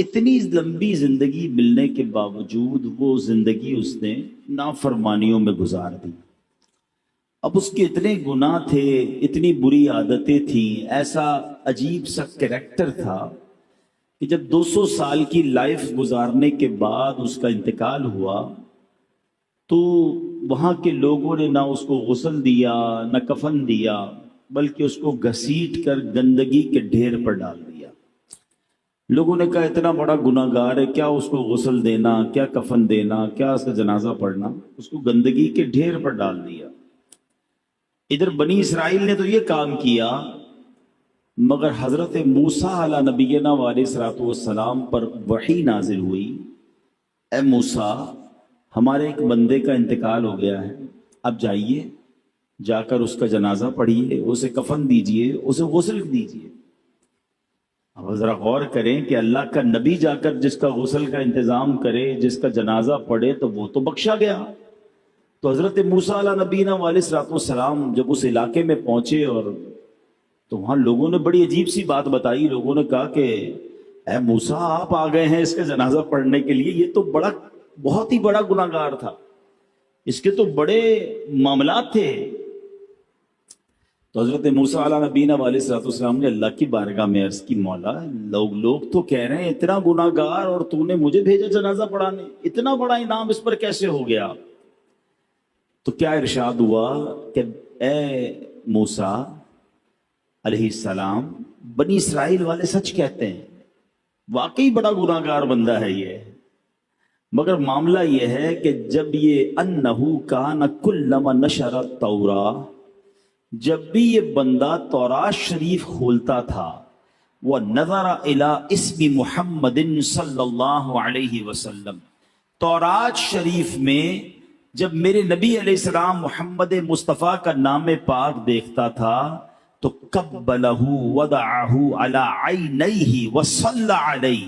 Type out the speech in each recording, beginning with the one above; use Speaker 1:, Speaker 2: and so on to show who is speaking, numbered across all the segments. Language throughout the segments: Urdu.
Speaker 1: اتنی لمبی زندگی ملنے کے باوجود وہ زندگی اس نے نافرمانیوں میں گزار دی. اب اس کے اتنے گناہ تھے، اتنی بری عادتیں تھیں، ایسا عجیب سا کریکٹر تھا کہ جب 200 سال کی لائف گزارنے کے بعد اس کا انتقال ہوا تو وہاں کے لوگوں نے نہ اس کو غسل دیا نہ کفن دیا، بلکہ اس کو گھسیٹ کر گندگی کے ڈھیر پر ڈال دیا. لوگوں نے کہا اتنا بڑا گناہ گار ہے، کیا اس کو غسل دینا، کیا کفن دینا، کیا اس کا جنازہ پڑھنا، اس کو گندگی کے ڈھیر پر ڈال دیا. ادھر بنی اسرائیل نے تو یہ کام کیا، مگر حضرت موسیٰ علیہ نبینا علیہ الصلوۃ والسلام پر وحی نازل ہوئی، اے موسیٰ ہمارے ایک بندے کا انتقال ہو گیا ہے، اب جائیے جا کر اس کا جنازہ پڑھیے، اسے کفن دیجئے، اسے غسل دیجئے. اب ذرا غور کریں کہ اللہ کا نبی جا کر جس کا غسل کا انتظام کرے، جس کا جنازہ پڑھے، تو وہ تو بخشا گیا. تو حضرت موسیٰ علیہ نبینا علیہ الصلوۃ والسلام جب اس علاقے میں پہنچے اور تو وہاں لوگوں نے بڑی عجیب سی بات بتائی. لوگوں نے کہا کہ اے موسیٰ آپ آ گئے ہیں اس کا جنازہ پڑھنے کے لیے، یہ تو بہت ہی بڑا گناہ گار تھا، اس کے تو بڑے معاملات تھے. تو حضرت موسیٰ علیہ نبینا علیہ الصلوۃ والسلام نے اللہ کی بارگاہ میں عرض کی، مولا لوگ تو کہہ رہے ہیں اتنا گناہ گار اور تو نے مجھے بھیجا جنازہ پڑھانے، اتنا بڑا انعام اس پر کیسے ہو گیا؟ تو کیا ارشاد ہوا کہ اے موسیٰ علیہ السلام، بنی اسرائیل والے سچ کہتے ہیں، واقعی بڑا گناہ گار بندہ ہے یہ، مگر معاملہ یہ ہے کہ جب یہ انہو کان کلما نشر التوراۃ، جب بھی یہ بندہ تورات شریف کھولتا تھا، وہ نظر الی اسم محمد صلی اللہ علیہ وسلم، تورات شریف میں جب میرے نبی علیہ السلام محمد مصطفیٰ کا نام پاک دیکھتا تھا تو قبلہ وضعہ علی عینیہ وصلی علیہ،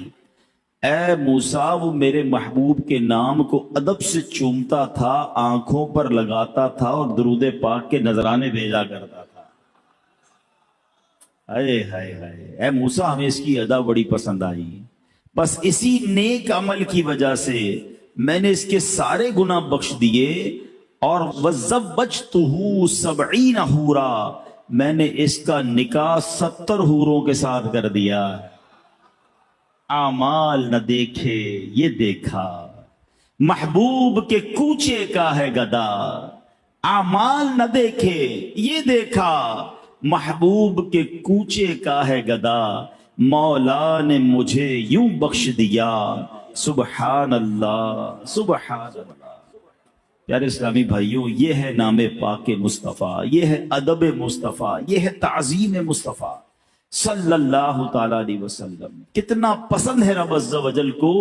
Speaker 1: اے موسیٰ وہ میرے محبوب کے نام کو ادب سے چومتا تھا، آنکھوں پر لگاتا تھا اور درود پاک کے نذرانے بھیجا کرتا تھا. ہائے ہائے ہائے، اے موسیٰ ہمیں اس کی ادا بڑی پسند آئی، بس اسی نیک عمل کی وجہ سے میں نے اس کے سارے گناہ بخش دیے، اور وَزَوَّجْتُهُ 70 حورا، میں نے اس کا نکاح 70 حوروں کے ساتھ کر دیا. اعمال نہ دیکھے یہ دیکھا، محبوب کے کوچے کا ہے گدا، اعمال نہ دیکھے یہ دیکھا، محبوب کے کوچے کا ہے گدا، مولا نے مجھے یوں بخش دیا، سبحان اللہ سبحان اللہ. پیارے اسلامی بھائیوں، یہ ہے نام پاک مصطفیٰ، یہ ہے ادب مصطفیٰ، یہ ہے تعظیم مصطفیٰ صلی اللہ تعالی علیہ وسلم. کتنا پسند ہے رب عز و جل کو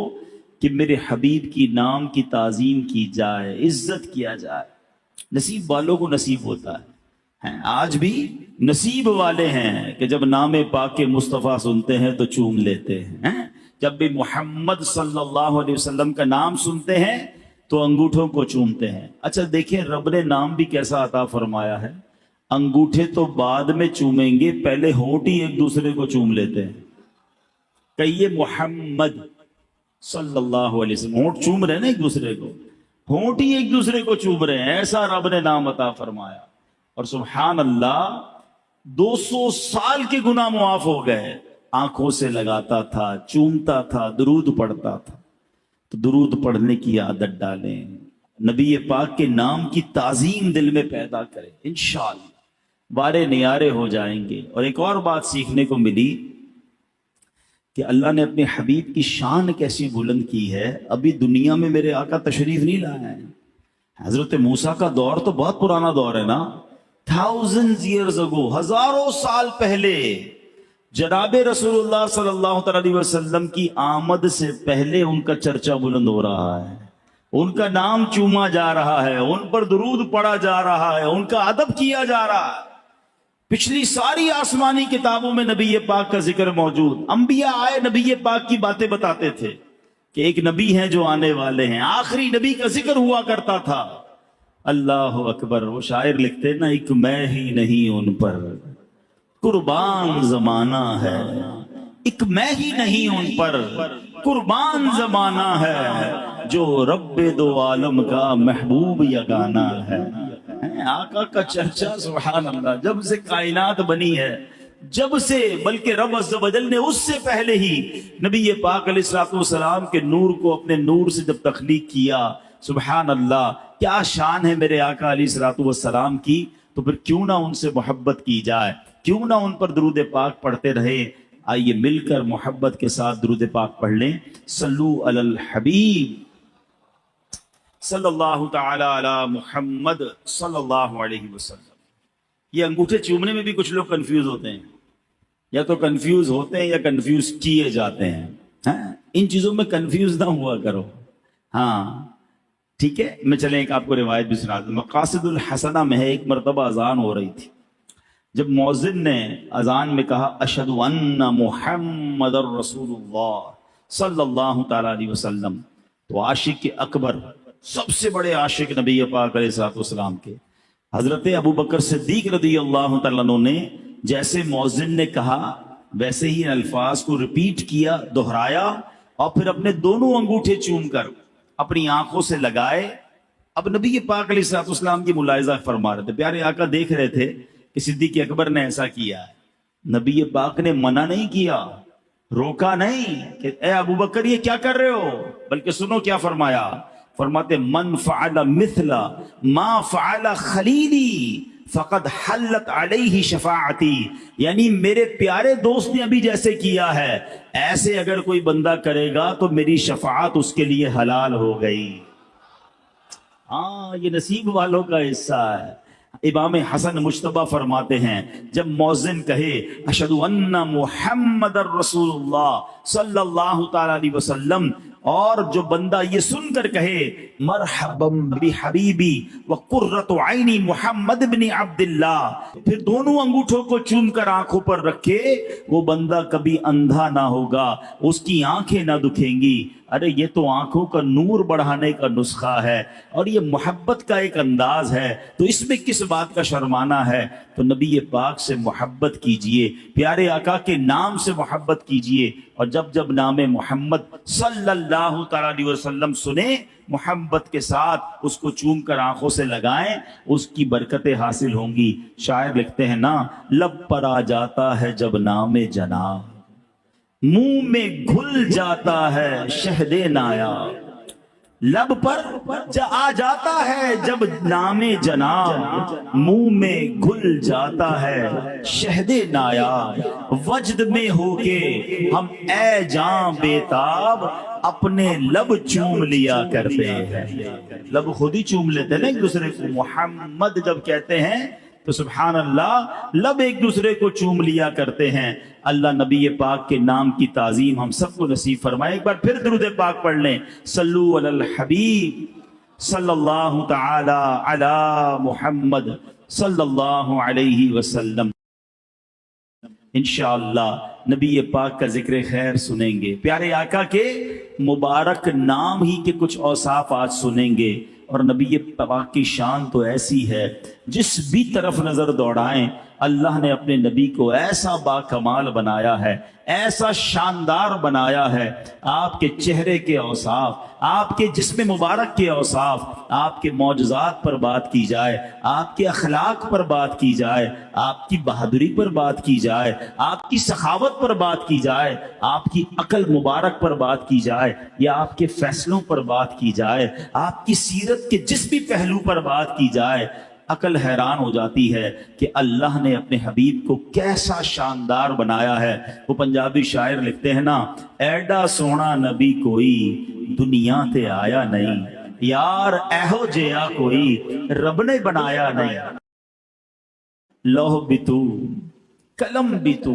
Speaker 1: کہ میرے حبیب کی نام کی تعظیم کی جائے، عزت کیا جائے. نصیب والوں کو نصیب ہوتا ہے، آج بھی نصیب والے ہیں کہ جب نام پاک مصطفیٰ سنتے ہیں تو چوم لیتے ہیں. جب بھی محمد صلی اللہ علیہ وسلم کا نام سنتے ہیں تو انگوٹھوں کو چومتے ہیں. اچھا دیکھیں رب نے نام بھی کیسا عطا فرمایا ہے، انگوٹھے تو بعد میں چومیں گے، پہلے ہونٹ ہی ایک دوسرے کو چوم لیتے ہیں. کہیے محمد صلی اللہ علیہ وسلم، ہونٹ چوم رہے ہیں نا ایک دوسرے کو، ہونٹ ہی ایک دوسرے کو چوم رہے ہیں، ایسا رب نے نام عطا فرمایا. اور سبحان اللہ 200 سال کے گناہ معاف ہو گئے. آنکھوں سے لگاتا تھا، چومتا تھا، درود پڑھتا تھا. تو درود پڑھنے کی عادت ڈالیں، نبی پاک کے نام کی تعظیم دل میں پیدا کریں، انشاءاللہ وارے نیارے ہو جائیں گے. اور ایک اور بات سیکھنے کو ملی کہ اللہ نے اپنے حبیب کی شان کیسی بلند کی ہے. ابھی دنیا میں میرے آقا تشریف نہیں لائے ہیں. حضرت موسیٰ کا دور تو بہت پرانا دور ہے نا، thousands years ago، ہزاروں سال پہلے جناب رسول اللہ صلی اللہ علیہ وسلم کی آمد سے پہلے ان کا چرچا بلند ہو رہا ہے، ان کا نام چوما جا رہا ہے، ان پر درود پڑھا جا رہا ہے، ان کا ادب کیا جا رہا ہے. پچھلی ساری آسمانی کتابوں میں نبی پاک کا ذکر موجود. انبیاء آئے نبی پاک کی باتیں بتاتے تھے کہ ایک نبی ہیں جو آنے والے ہیں، آخری نبی کا ذکر ہوا کرتا تھا. اللہ اکبر. وہ شاعر لکھتے نا، ایک میں ہی نہیں ان پر قربان زمانہ ہے، ایک میں ہی نہیں ان پر قربان زمانہ ہے، جو رب دو عالم کا محبوب یگانہ ہے۔ آقا کا چرچا سبحان اللہ جب سے کائنات بنی ہے، جب سے، بلکہ رب عز و جل نے اس سے پہلے ہی نبی پاک علیہ الصلوۃ والسلام کے نور کو اپنے نور سے جب تخلیق کیا، سبحان اللہ کیا شان ہے میرے آقا علیہ الصلوۃ والسلام کی، تو پھر کیوں نہ ان سے محبت کی جائے، کیوں نہ ان پر درود پاک پڑھتے رہے۔ آئیے مل کر محبت کے ساتھ درود پاک پڑھ لیں۔ صلو علی الحبیب صلی اللہ تعالی علی محمد صلی اللہ علیہ وسلم۔ یہ انگوٹھے چومنے میں بھی کچھ لوگ کنفیوز ہوتے ہیں، یا تو کنفیوز ہوتے ہیں یا کنفیوز کیے جاتے ہیں۔ ان چیزوں میں کنفیوز نہ ہوا کرو۔ ہاں ٹھیک ہے، میں چلیں ایک آپ کو روایت بھی سنا دوں۔ مقاصد الحسنہ میں ہے، ایک مرتبہ اذان ہو رہی تھی، جب مؤذن نے اذان میں کہا اشہد ان محمد رسول اللہ صلی اللہ تعالی علیہ وسلم، تو عاشق اکبر، سب سے بڑے عاشق نبی پاک علیہ الصلوۃ والسلام کے حضرت ابو بکر صدیق رضی اللہ تعالیٰ عنہ نے جیسے مؤذن نے کہا ویسے ہی الفاظ کو ریپیٹ کیا، دہرایا، اور پھر اپنے دونوں انگوٹھے چوم کر اپنی آنکھوں سے لگائے۔ اب نبی پاک علیہ الصلوۃ والسلام کی ملاحظہ فرما رہے تھے، پیارے آقا دیکھ رہے تھے کہ صدیق اکبر نے ایسا کیا ہے۔ نبی پاک نے منع نہیں کیا، روکا نہیں کہ اے ابو بکر یہ کیا کر رہے ہو، بلکہ سنو کیا فرمایا، فرماتے من فعل مثل ما فعل خلیلی فقد حلت علیہ شفاعتی، یعنی میرے پیارے دوست نے ابھی جیسے کیا ہے ایسے اگر کوئی بندہ کرے گا تو میری شفاعت اس کے لیے حلال ہو گئی۔ ہاں یہ نصیب والوں کا حصہ ہے۔ امام حسن مجتبی فرماتے ہیں جب مؤذن کہے اشہد ان محمد رسول اللہ صلی اللہ تعالی علیہ وسلم، اور جو بندہ یہ سن کر کہے مرحبا بحبیبی وقرۃ عینی محمد بن عبد اللہ، پھر دونوں انگوٹھوں کو چوم کر آنکھوں پر رکھے، وہ بندہ کبھی اندھا نہ ہوگا، اس کی آنکھیں نہ دکھیں گی۔ ارے یہ تو آنکھوں کا نور بڑھانے کا نسخہ ہے، اور یہ محبت کا ایک انداز ہے، تو اس میں کس بات کا شرمانہ ہے؟ تو نبی پاک سے محبت کیجئے، پیارے آقا کے نام سے محبت کیجئے، اور جب جب نام محمد صلی اللہ تعالی علیہ وسلم سنیں محبت کے ساتھ اس کو چوم کر آنکھوں سے لگائیں، اس کی برکتیں حاصل ہوں گی۔ شاعر لکھتے ہیں نا، لب پر آ جاتا ہے جب نام جناب، منہ میں گھل جاتا ہے شہد نایاب، لب پر آ جاتا ہے جب نام جناب، منہ میں گھل جاتا ہے شہد نایاب، وجد میں ہو کے ہم اے جاں بیتاب اپنے لب چوم لیا کرتے ہیں۔ لب خود ہی چوم لیتے ہیں نا ایک دوسرے کو، محمد جب کہتے ہیں تو سبحان اللہ لب ایک دوسرے کو چوم لیا کرتے ہیں۔ اللہ نبی پاک کے نام کی تعظیم ہم سب کو نصیب فرمائے۔ ایک بار پھر درود پاک پڑھ لیں، صلو علی الحبیب صلی اللہ تعالی علی محمد صلی اللہ علیہ وسلم۔ انشاءاللہ نبی پاک کا ذکر خیر سنیں گے، پیارے آقا کے مبارک نام ہی کے کچھ اوصاف آج سنیں گے، اور نبی پاک کی شان تو ایسی ہے جس بھی طرف نظر دوڑائیں اللہ نے اپنے نبی کو ایسا با کمال بنایا ہے، ایسا شاندار بنایا ہے۔ آپ کے چہرے کے اوصاف، آپ کے جسم مبارک کے اوصاف، آپ کے معجزات پر بات کی جائے، آپ کے اخلاق پر بات کی جائے، آپ کی بہادری پر بات کی جائے، آپ کی سخاوت پر بات کی جائے، آپ کی عقل مبارک پر بات کی جائے، یا آپ کے فیصلوں پر بات کی جائے، آپ کی سیرت کے جس بھی پہلو پر بات کی جائے، عقل حیران ہو جاتی ہے کہ اللہ نے اپنے حبیب کو کیسا شاندار بنایا ہے۔ وہ پنجابی شاعر لکھتے ہیں نا، ایڈا سونا نبی کوئی دنیا تے آیا نہیں، یار ایہو جیا کوئی رب نے بنایا نہیں، لوح بھی تو قلم بھی تو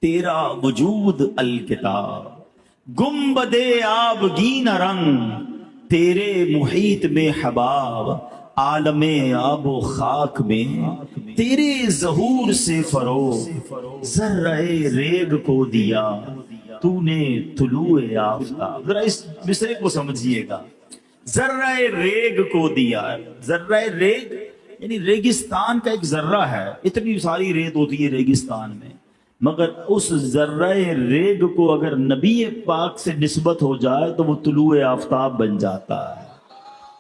Speaker 1: تیرا وجود الکتاب، گنبد آبگین رنگ تیرے محیط میں حباب، عالم آب و خاک میں تیرے ظہور سے فروغ، ذرہ ریگ کو دیا تو نے طلوع آفتاب۔ ذرا اس مصرے کو سمجھیے گا، ذرہ ریگ کو دیا، ذرہ ریگ یعنی ریگستان کا ایک ذرہ ہے، اتنی ساری ریت ہوتی ہے ریگستان میں، مگر اس ذرہ ریگ کو اگر نبی پاک سے نسبت ہو جائے تو وہ طلوع آفتاب بن جاتا ہے۔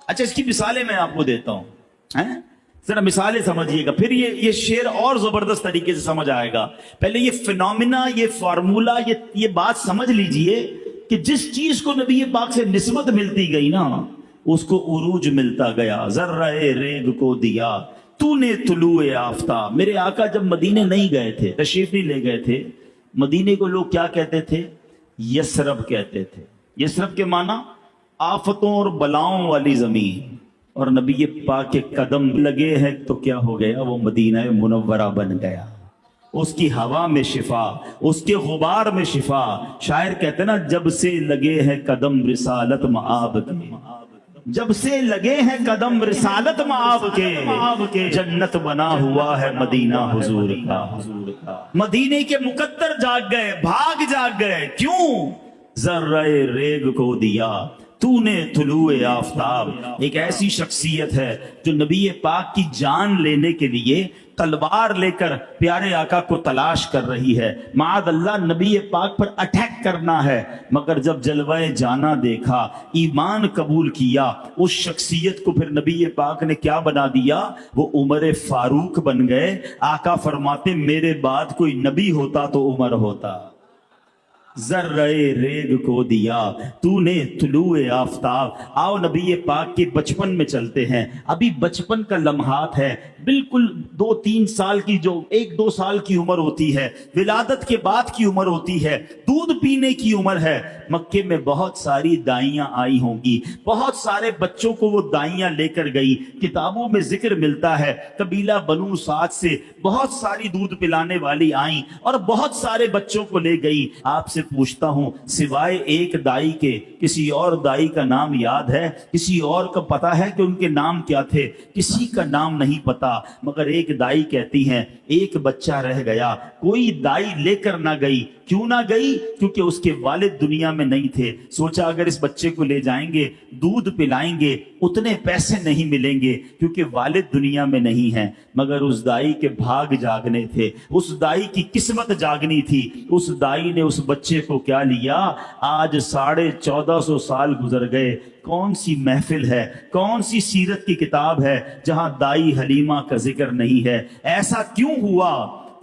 Speaker 1: اچھا اس کی مثالیں میں آپ کو دیتا ہوں، ذرا مثالیں سمجھیے گا، پھر یہ شعر اور زبردست طریقے سے سمجھ آئے گا۔ پہلے یہ فینومینا، یہ فارمولا، یہ بات سمجھ لیجئے کہ جس چیز کو نبی پاک سے نسبت ملتی گئی نا اس کو عروج ملتا گیا۔ ذرہ ریگ کو دیا تو نے طلوع آفتاب۔ میرے آقا جب مدینے نہیں گئے تھے، تشریف نہیں لے گئے تھے، مدینے کو لوگ کیا کہتے تھے؟ یثرب کہتے تھے۔ یثرب کے معنی آفتوں اور بلاؤں والی زمین، اور نبی پاک کے قدم لگے ہیں تو کیا ہو گیا؟ وہ مدینہ منورہ بن گیا۔ اس کی ہوا میں شفا، اس کے غبار میں شفا۔ شاعر کہتے ہیں نا، جب سے لگے ہیں قدم رسالت مآب کے، جب سے لگے ہیں قدم رسالت مآب کے، جنت بنا ہوا ہے مدینہ حضور کا۔ مدینے کے مقدر جاگ گئے، بھاگ جاگ گئے، کیوں؟ ذرہ ریگ کو دیا تو نے طلوع آفتاب۔ ایک ایسی شخصیت ہے جو نبی پاک کی جان لینے کے لیے تلوار لے کر پیارے آقا کو تلاش کر رہی ہے، معاذ اللہ نبی پاک پر اٹیک کرنا ہے، مگر جب جلوہ جانا دیکھا، ایمان قبول کیا، اس شخصیت کو پھر نبی پاک نے کیا بنا دیا؟ وہ عمر فاروق بن گئے۔ آقا فرماتے میرے بعد کوئی نبی ہوتا تو عمر ہوتا۔ ذرہ ریگ کو دیا تو نے طلوع آفتاب۔ آؤ نبی پاک کے بچپن میں چلتے ہیں۔ ابھی بچپن کا لمحات ہے، بالکل 2-3 سال کی، جو 1-2 سال کی عمر ہوتی ہے، ولادت کے بعد کی عمر ہوتی ہے، دودھ پینے کی عمر ہے۔ مکے میں بہت ساری دائیاں آئی ہوں گی، بہت سارے بچوں کو وہ دائیاں لے کر گئی۔ کتابوں میں ذکر ملتا ہے قبیلہ بنو سعد سے بہت ساری دودھ پلانے والی آئیں اور بہت سارے بچوں کو لے گئی۔ آپ سے پوچھتا ہوں، سوائے ایک دائی کے کسی اور دائی کا نام یاد ہے؟ کسی اور کا پتا ہے کہ ان کے نام کیا تھے؟ کسی کا نام نہیں پتا، مگر ایک دائی کہتی ہیں ایک بچہ رہ گیا، کوئی دائی لے کر نہ گئی۔ کیوں نہ گئی؟ کیونکہ اس کے والد دنیا میں نہیں تھے۔ سوچا اگر اس بچے کو لے جائیں گے، دودھ پلائیں گے، اتنے پیسے نہیں ملیں گے کیونکہ والد دنیا میں نہیں ہیں۔ مگر اس دائی کے بھاگ جاگنے تھے، اس دائی کی قسمت جاگنی تھی۔ اس دائی نے اس بچے کو کیا لیا؟ آج 1450 سال گزر گئے، کون سی محفل ہے، کون سی سیرت کی کتاب ہے جہاں دائی حلیمہ کا ذکر نہیں ہے؟ ایسا کیوں ہوا؟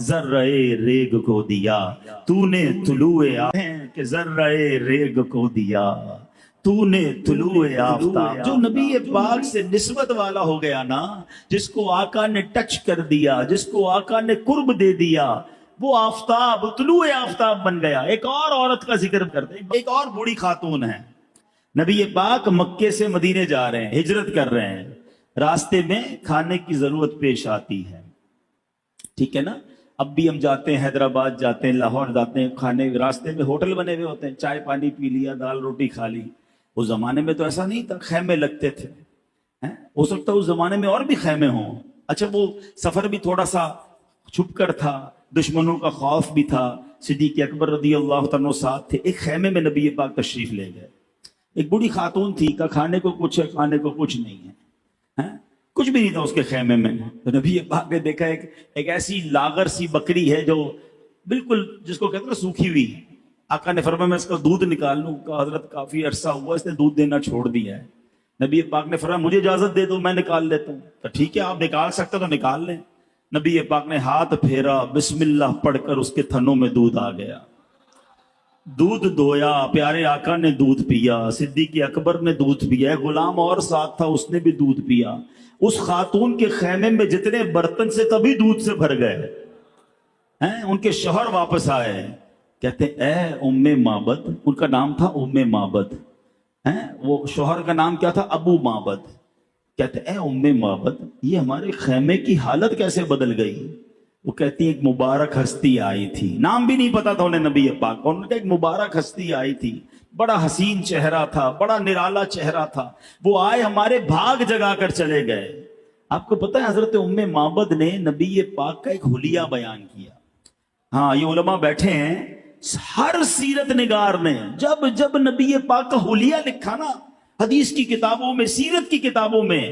Speaker 1: ذرہ ریگ کو دیا تو نے طلوع آفتاب، کہ ذرہ ریگ کو دیا تو نے طلوع آفتاب۔ جو نبی پاک سے نسبت والا ہو گیا نا، جس کو آقا نے ٹچ کر دیا، جس کو آقا نے قرب دے دیا، وہ آفتاب، طلوع آفتاب بن گیا۔ ایک اور عورت کا ذکر کرتے ہیں، ایک اور بوڑھی خاتون ہے۔ نبی پاک مکے سے مدینے جا رہے ہیں، ہجرت کر رہے ہیں، راستے میں کھانے کی ضرورت پیش آتی ہے، ٹھیک ہے نا؟ اب بھی ہم جاتے ہیں، حیدرآباد جاتے ہیں، لاہور جاتے ہیں، کھانے راستے میں ہوٹل بنے ہوئے ہوتے ہیں، چائے پانی پی لیا، دال روٹی کھا لی۔ اس زمانے میں تو ایسا نہیں تھا، خیمے لگتے تھے۔ ہو سکتا ہے اس زمانے میں اور بھی خیمے ہوں۔ اچھا وہ سفر بھی تھوڑا سا چھپ کر تھا، دشمنوں کا خوف بھی تھا۔ صدیق اکبر رضی اللہ عنہ ساتھ تھے۔ ایک خیمے میں نبی پاک تشریف لے گئے۔ ایک بوڑھی خاتون تھی، کہ کھانے کو کچھ ہے، کھانے کو کچھ نہیں ہے، کچھ بھی نہیں تھا اس کے خیمے میں۔ تو نبی پاک نے دیکھا ایک ایسی لاغر سی بکری ہے جو بالکل جس کو کہتے ہیں سوکھی ہوئی۔ آقا نے فرمایا میں اس کا دودھ نکال لوں؟ کہ حضرت کافی عرصہ ہوا اس نے دودھ دینا چھوڑ دیا ہے۔ نبی پاک نے فرمایا مجھے اجازت دے دو، میں نکال لیتا ہوں۔ تو ٹھیک ہے آپ نکال سکتے تو نکال لیں۔ نبی پاک نے ہاتھ پھیرا، بسم اللہ پڑھ کر اس کے تھنوں میں دودھ آ گیا۔ دودھ دویا، پیارے آقا نے دودھ پیا، صدیق اکبر نے دودھ پیا، غلام اور ساتھ تھا اس نے بھی دودھ پیا۔ اس خاتون کے خیمے میں جتنے برتن سے تبھی دودھ سے بھر گئے ہیں۔ ان کے شوہر واپس آئے، کہتے اے ام معبد، ان کا نام تھا ام معبد، وہ شوہر کا نام کیا تھا؟ ابو معبد۔ کہتے اے ام معبد، یہ ہمارے خیمے کی حالت کیسے بدل گئی؟ وہ کہتی ایک مبارک ہستی آئی تھی، نام بھی نہیں پتا تھا انہیں نبی پاک کا، ان کا ایک مبارک ہستی آئی تھی، بڑا حسین چہرہ تھا، بڑا نرالا چہرہ تھا، وہ آئے ہمارے بھاگ جگا کر چلے گئے۔ آپ کو پتہ ہے حضرت ام معبد نے نبی پاک کا ایک حلیہ بیان کیا۔ ہاں یہ علماء بیٹھے ہیں، ہر سیرت نگار نے جب نبی پاک کا حلیہ لکھا نا، حدیث کی کتابوں میں، سیرت کی کتابوں میں،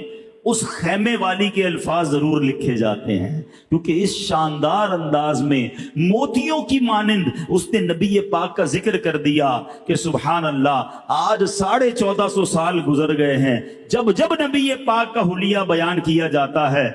Speaker 1: اس خیمے والی کے الفاظ ضرور لکھے جاتے ہیں، کیونکہ اس شاندار انداز میں موتیوں کی مانند اس نے نبی پاک کا ذکر کر دیا کہ سبحان اللہ، آج 1450 سال گزر گئے ہیں، جب جب نبی پاک کا حلیہ بیان کیا جاتا ہے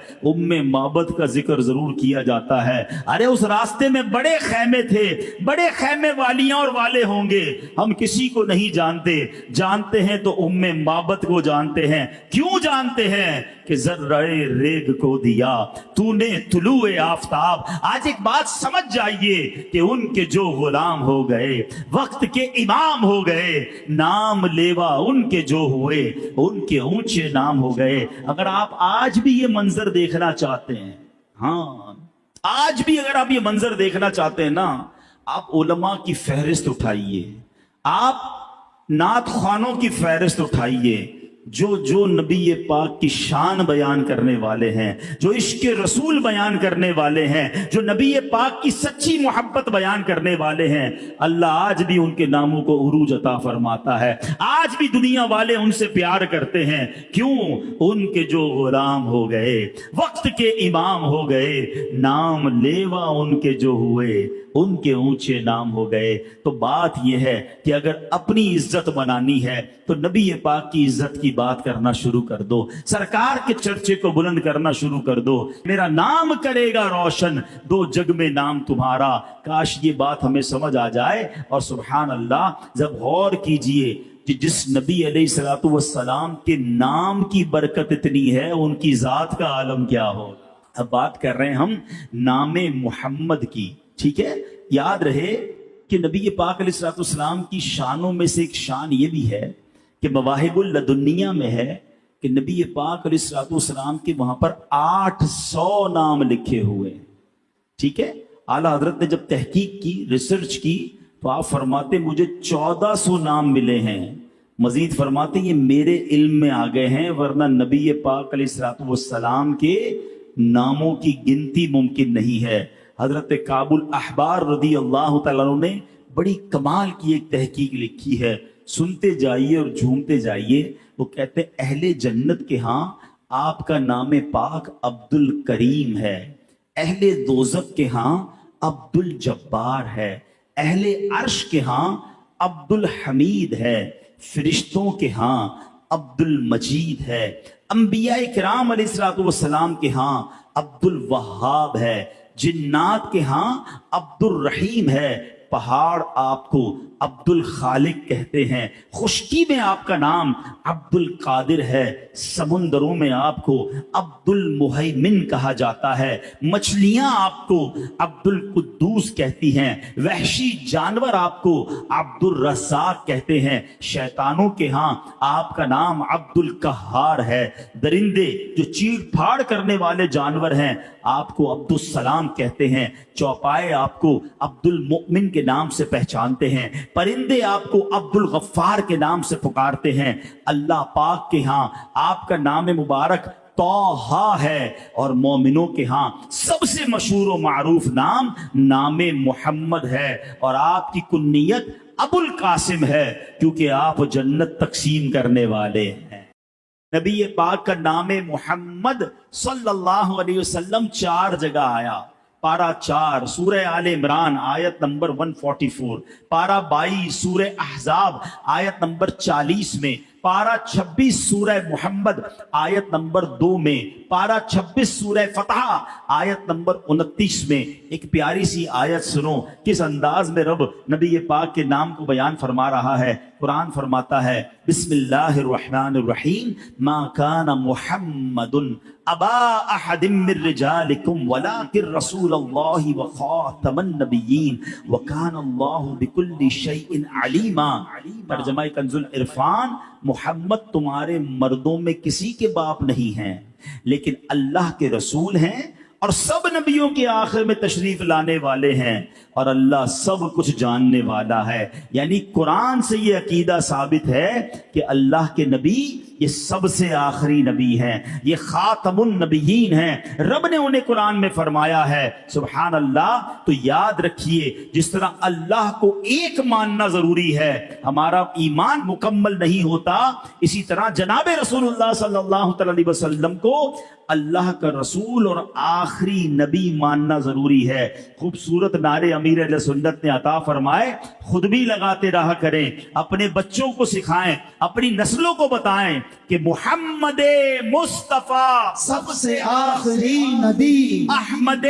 Speaker 1: معبد کا ذکر ضرور کیا جاتا ہے۔ ارے اس راستے میں بڑے خیمے تھے، بڑے خیمے والیاں اور والے ہوں گے، ہم کسی کو نہیں جانتے ہیں تو معبد کو جانتے ہیں۔ کیوں جانتے ہیں؟ کہ ذرہ ریگ کو دیا تو نے طلوع آفتاب۔ آج ایک بات سمجھ جائیے کہ ان کے جو غلام ہو گئے، وقت کے امام ہو گئے، نام لیوا ان کے جو ہوئے، ان کے اونچے نام ہو گئے۔ اگر آپ آج بھی یہ منظر دیکھنا چاہتے ہیں، ہاں آج بھی اگر آپ یہ منظر دیکھنا چاہتے ہیں نا، آپ علماء کی فہرست اٹھائیے، آپ نعت خوانوں کی فہرست اٹھائیے، جو نبی پاک کی شان بیان کرنے والے ہیں، جو عشق رسول بیان کرنے والے ہیں، جو نبی پاک کی سچی محبت بیان کرنے والے ہیں، اللہ آج بھی ان کے ناموں کو عروج عطا فرماتا ہے۔ آج بھی دنیا والے ان سے پیار کرتے ہیں۔ کیوں؟ ان کے جو غلام ہو گئے، وقت کے امام ہو گئے، نام لیوا ان کے جو ہوئے، ان کے اونچے نام ہو گئے۔ تو بات یہ ہے کہ اگر اپنی عزت بنانی ہے تو نبی پاک کی عزت کی بات کرنا شروع کر دو، سرکار کے چرچے کو بلند کرنا شروع کر دو۔ میرا نام کرے گا روشن، دو جگ میں نام تمہارا۔ کاش یہ بات ہمیں سمجھ آ جائے۔ اور سبحان اللہ، جب غور کیجئے کہ جس نبی علیہ الصلوۃ والسلام کے نام کی برکت اتنی ہے، ان کی ذات کا عالم کیا ہوگا۔ اب بات کر رہے ہیں ہم نام محمد کی، ٹھیک ہے؟ یاد رہے کہ نبی پاک علیہ الصلوۃ والسلام کی شانوں میں سے ایک شان یہ بھی ہے کہ مواہب اللدنیہ میں ہے کہ نبی پاک علیہ الصلوۃ والسلام کے وہاں پر 800 نام لکھے ہوئے، ٹھیک ہے؟ اعلیٰ حضرت نے جب تحقیق کی، ریسرچ کی، تو آپ فرماتے مجھے 1400 نام ملے ہیں۔ مزید فرماتے یہ میرے علم میں آ گئے ہیں، ورنہ نبی پاک علیہ الصلوۃ والسلام کے ناموں کی گنتی ممکن نہیں ہے۔ حضرت کعب الاحبار رضی اللہ تعالیٰ عنہ نے بڑی کمال کی ایک تحقیق لکھی ہے، سنتے جائیے اور جھومتے جائیے۔ وہ کہتے ہیں اہل جنت کے ہاں آپ کا نام پاک عبد الکریم ہے، اہل دوزخ کے ہاں عبد الجبار ہے، اہل عرش کے ہاں عبد الحمید ہے، فرشتوں کے ہاں عبد المجید ہے، انبیاء کرام علیہ الصلوۃ والسلام کے ہاں عبد الوہاب ہے، جنات کے ہاں عبد الرحیم ہے، پہاڑ آپ کو عبد الخالق کہتے ہیں، خشکی میں آپ کا نام عبد القادر ہے، سمندروں میں آپ کو عبد المہیمن کہا جاتا ہے، مچھلیاں آپ کو عبد القدوس کہتی ہیں، وحشی جانور آپ کو عبد الرزاق کہتے ہیں، شیطانوں کے ہاں آپ کا نام عبد القہار ہے، درندے جو چیڑ پھاڑ کرنے والے جانور ہیں آپ کو عبد السلام کہتے ہیں، چوپائے آپ کو عبد المؤمن کے نام سے پہچانتے ہیں، پرندے آپ کو عبد الغفار کے نام سے پکارتے ہیں۔ اللہ پاک کے ہاں آپ کا نام مبارک طٰہٰ ہے، اور مومنوں کے ہاں سب سے مشہور و معروف نام محمد ہے، اور آپ کی کنیت ابو القاسم ہے، کیونکہ آپ جنت تقسیم کرنے والے ہیں۔ نبی پاک کا نام محمد صلی اللہ علیہ وسلم 4 جگہ آیا۔ پارہ 4 سورہ آل عمران آیت نمبر 144، پارہ 22 سورہ احزاب آیت نمبر 40 میں، پارہ 26 سورہ محمد آیت نمبر 2 میں، پارہ 26 سورہ فتح آیت نمبر 29 میں۔ ایک پیاری سی آیت سنو کس انداز میں رب نبی پاک کے نام کو بیان فرما رہا ہے۔ قرآن فرماتا ہے بسم اللہ الرحمن الرحیم، ما کان محمد ابا احد من رجالکم ولکن رسول اللہ وخاتم النبیین وکان اللہ بکل شیء علیما۔ ترجمہ کنز العرفان، محمد تمہارے مردوں میں کسی کے باپ نہیں ہیں، لیکن اللہ کے رسول ہیں اور سب نبیوں کے آخر میں تشریف لانے والے ہیں، اور اللہ سب کچھ جاننے والا ہے۔ یعنی قرآن سے یہ عقیدہ ثابت ہے کہ اللہ کے نبی یہ سب سے آخری نبی ہیں، یہ خاتم النبیین ہیں۔ رب نے انہیں قرآن میں فرمایا ہے، سبحان اللہ۔ تو یاد رکھیے، جس طرح اللہ کو ایک ماننا ضروری ہے، ہمارا ایمان مکمل نہیں ہوتا، اسی طرح جناب رسول اللہ صلی اللہ علیہ وسلم کو اللہ کا رسول اور آخری نبی ماننا ضروری ہے۔ خوبصورت نعرے امیر اہل سنت نے عطا فرمائے، خود بھی لگاتے رہا کریں، اپنے بچوں کو سکھائیں، اپنی نسلوں کو بتائیں کہ محمد مصطفیٰ
Speaker 2: سب سے آخری نبی،
Speaker 1: احمد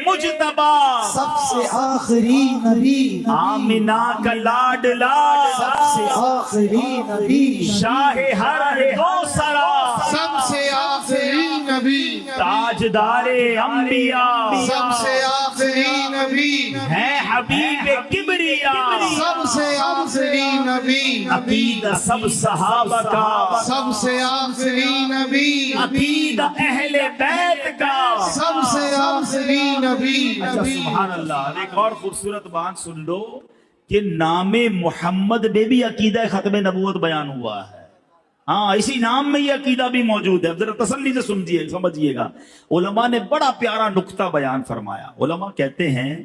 Speaker 1: مجتبی
Speaker 2: سب سے آخری نبی،
Speaker 1: آمنہ کا لاڈلا
Speaker 2: سب سے آخری نبی،
Speaker 1: شاہ ہر دو سرا
Speaker 3: سب سے آخری نبی،
Speaker 1: تاجدار انبیاء
Speaker 3: سب سے آخری نبی
Speaker 1: ہے حبیب کبریا،
Speaker 3: سب سے آخری نبی،
Speaker 1: عقیدہ سب صحابہ کا،
Speaker 3: سب سے آخری نبی،
Speaker 1: عقیدہ اہل بیت کا،
Speaker 3: سب سے آخری نبی۔
Speaker 1: اچھا سبحان اللہ۔ ایک اور خوبصورت بات سن لو کہ نام محمد میں بھی عقیدہ ختم نبوت بیان ہوا ہے۔ ہاں، اسی نام میں یہ عقیدہ بھی موجود ہے، ذرا تسلی سے سمجھیے گا۔ علماء نے بڑا پیارا نقطہ بیان فرمایا۔ علماء کہتے ہیں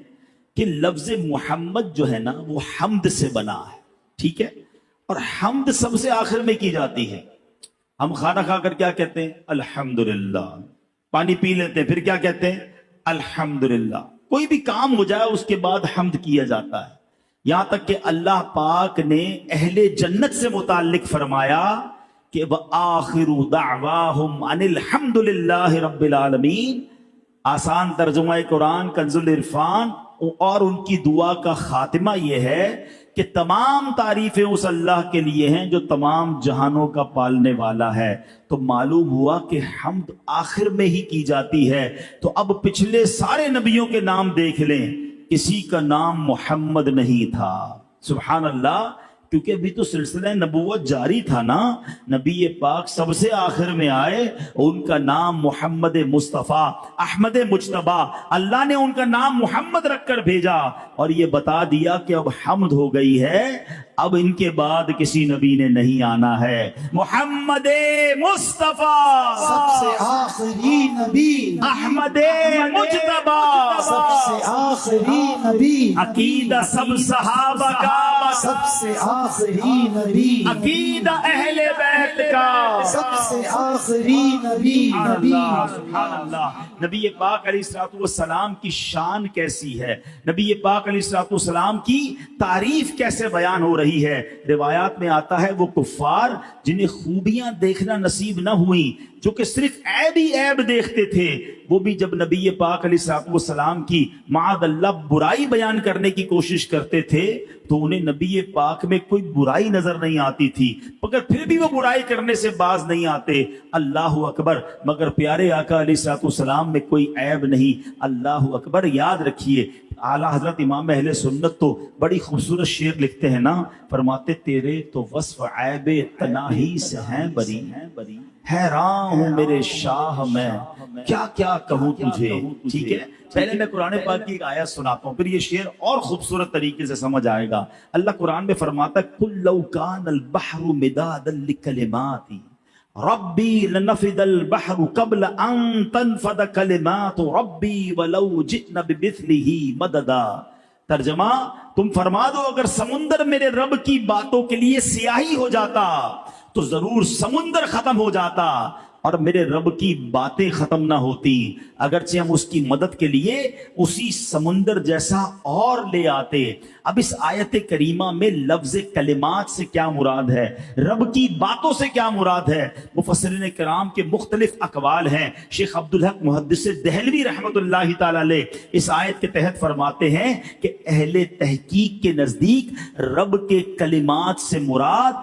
Speaker 1: کہ لفظ محمد جو ہے نا وہ حمد سے بنا ہے، ٹھیک ہے، اور حمد سب سے آخر میں کی جاتی ہے۔ ہم کھانا کھا کر کیا کہتے ہیں؟ الحمدللہ۔ پانی پی لیتے ہیں، پھر کیا کہتے ہیں؟ الحمدللہ۔ کوئی بھی کام ہو جائے اس کے بعد حمد کیا جاتا ہے، یہاں تک کہ اللہ پاک نے اہل جنت سے متعلق فرمایا کہ وآخر دعواہم ان الحمد للہ رب العالمین۔ آسان ترجمہ قرآن کنز العرفان، اور ان کی دعا کا خاتمہ یہ ہے کہ تمام تعریفیں اس اللہ کے لیے ہیں جو تمام جہانوں کا پالنے والا ہے۔ تو معلوم ہوا کہ حمد آخر میں ہی کی جاتی ہے۔ تو اب پچھلے سارے نبیوں کے نام دیکھ لیں، کسی کا نام محمد نہیں تھا۔ سبحان اللہ، کیونکہ ابھی تو سلسلہ نبوت جاری تھا نا۔ نبی پاک سب سے آخر میں آئے، ان کا نام محمد مصطفیٰ احمد مجتبی، اللہ نے ان کا نام محمد رکھ کر بھیجا اور یہ بتا دیا کہ اب حمد ہو گئی ہے، اب ان کے بعد کسی نبی نے نہیں آنا ہے۔ محمد مصطفیٰ
Speaker 2: سب سے آخری نبی،
Speaker 1: احمد مجتبی
Speaker 2: سب سے آخری نبی،
Speaker 1: عقیدہ سب صحابہ کا،
Speaker 2: سب سے آخری نبی،
Speaker 1: عقیدہ اہل بیت کا،
Speaker 2: سب سے آخری نبی۔
Speaker 1: سبحان اللہ۔ نبی پاک علیہ الصلوۃ والسلام کی شان کیسی ہے، نبی پاک علیہ الصلوۃ والسلام کی تعریف کیسے بیان ہو رہی ہے۔ روایات میں آتا ہے وہ کفار جنہیں خوبیاں دیکھنا نصیب نہ ہوئی، جو کہ صرف عیب ہی عیب دیکھتے تھے، وہ بھی جب نبی پاک علیہ الصلوۃ والسلام کی معاذ اللہ برائی بیان کرنے کی کوشش کرتے تھے تو انہیں نبی پاک میں کوئی برائی نظر نہیں آتی تھی، مگر پھر بھی وہ برائی کرنے سے باز نہیں آتے۔ اللہ اکبر۔ مگر پیارے آقا علیہ الصلوۃ والسلام میں کوئی عیب نہیں۔ اللہ اکبر۔ یاد رکھیے، اعلیٰ حضرت امام اہل سنت تو بڑی خوبصورت شعر لکھتے ہیں نا، فرماتے تیرے تو وصف عیب تناہی سے ہیں بری، حیران ہوں میرے شاہ میں کیا کیا کہوں تجھے۔ ٹھیک ہے، پہلے میں قرآن پاک کی ایک آیت سناتا ہوں، پھر یہ شعر اور خوبصورت طریقے سے سمجھ آئے گا۔ اللہ قرآن میں فرماتا ہے قُل لَوْ كَانَ الْبَحْرُ مِدَادًا لِكَلِمَاتِي رَبِّي لَنَفِدَ الْبَحْرُ قَبْلَ أَن تَنفَدَ كَلِمَاتُ رَبِّي وَلَوْ جِئْنَا بِمِثْلِهِ مَدَدًا۔ ترجمہ، تم فرما دو اگر سمندر میرے رب کی باتوں کے لیے سیاہی ہو جاتا تو ضرور سمندر ختم ہو جاتا اور میرے رب کی باتیں ختم نہ ہوتی، اگرچہ ہم اس کی مدد کے لیے اسی سمندر جیسا اور لے آتے۔ اب اس آیت کریمہ میں لفظ کلمات سے کیا مراد ہے، رب کی باتوں سے کیا مراد ہے، مفسرین کرام کے مختلف اقوال ہیں۔ شیخ عبدالحق محدث دہلوی رحمۃ اللہ تعالی علیہ اس آیت کے تحت فرماتے ہیں کہ اہل تحقیق کے نزدیک رب کے کلمات سے مراد